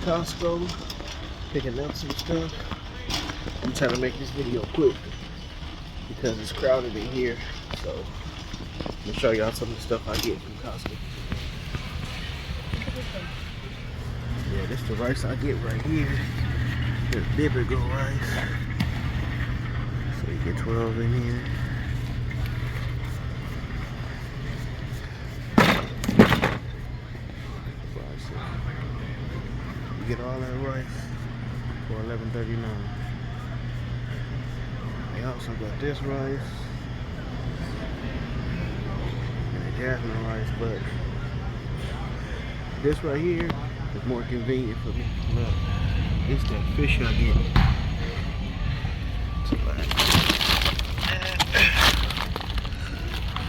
Costco, picking up some stuff. I'm trying to make this video quick because it's crowded in here. So I'm gonna show y'all some of the stuff I get from Costco. Yeah, this is the rice I get right here. This Bibigo rice. So you get 12 in here. You get all that rice for $11.39. They also got this rice and the jasmine rice, but this right here is more convenient for me. Look, it's that fish I get.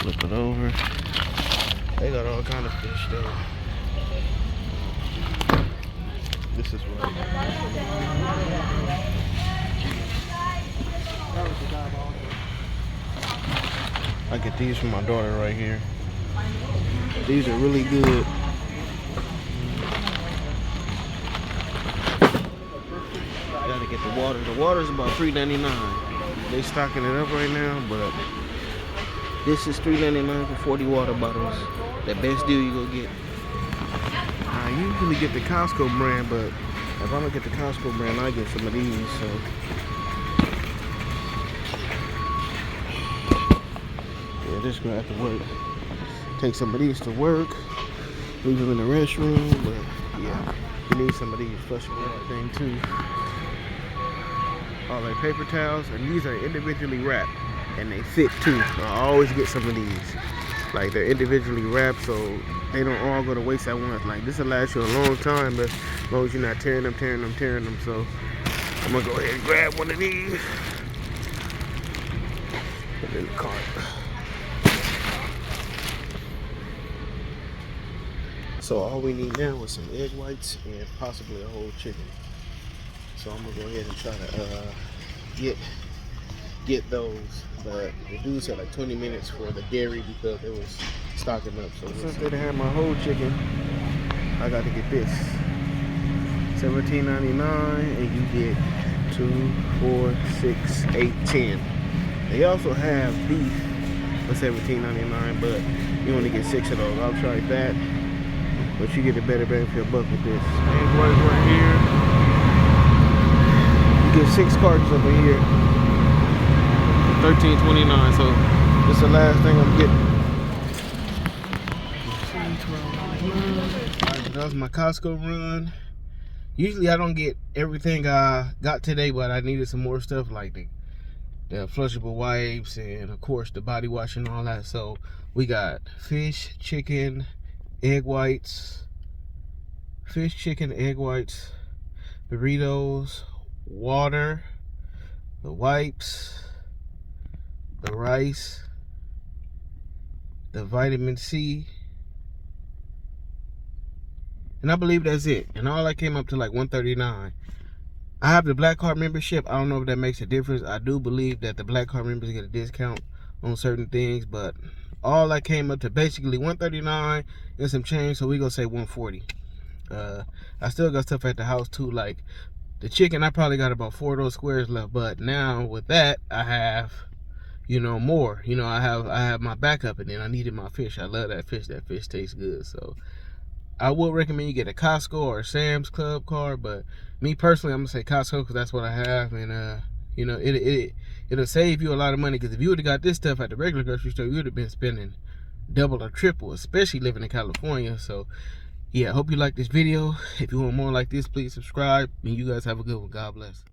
Flip it over. They got all kind of fish there. This is what I get these from my daughter right here. These are really good. Gotta get the water. The water's about $3.99. They stocking it up right now, but this is $3.99 for 40 water bottles. The best deal you gonna get. I usually get the Costco brand, but if I don't get the Costco brand, I get some of these. So yeah, this gonna have to work. Take some of these to work, leave them in the restroom. But yeah, you need some of these flushable water thing too. All like paper towels, and these are individually wrapped, and they fit too. So I always get some of these. Like they're individually wrapped, so they don't all go to waste at once. Like this will last you a long time, but as long as you're not tearing them. So I'm gonna go ahead and grab one of these. Put it in the cart. So all we need now is some egg whites and possibly a whole chicken. So I'm gonna go ahead and try to get those. But the dude said like 20 minutes for the dairy because it was stocking up. So since they have my whole chicken, I got to get this. $17.99, and you get 2, 4, 6, 8, 10. They also have beef for $17.99, but you only get 6 of those. I'll try that, but you get a better bang for your buck with this. Egg whites right here. You get 6 cartons over here. $13.29, so this is the last thing I'm getting. Alright, that was my Costco run. Usually I don't get everything I got today, but I needed some more stuff like the flushable wipes and of course the body wash and all that. So we got fish, chicken, egg whites, burritos, water, the wipes, the rice, the vitamin C, and I believe that's it. And all that came up to like $139. I have the Black Card membership. I don't know if that makes a difference. I do believe that the Black Card members get a discount on certain things, but all that came up to basically $139 and some change, so we gonna say $140. I still got stuff at the house too, like the chicken. I probably got about 4 of those squares left, but now with that I have, you know, more. You know, I have my backup, and then I needed my fish. I love that fish. That fish tastes good. So I would recommend you get a Costco or a Sam's Club card, but me personally, I'm gonna say Costco because that's what I have, and you know, it'll save you a lot of money. Because if you would have got this stuff at the regular grocery store, you would have been spending double or triple, especially living in California. So yeah, I hope you like this video. If you want more like this, please subscribe, and you guys have a good one. God bless.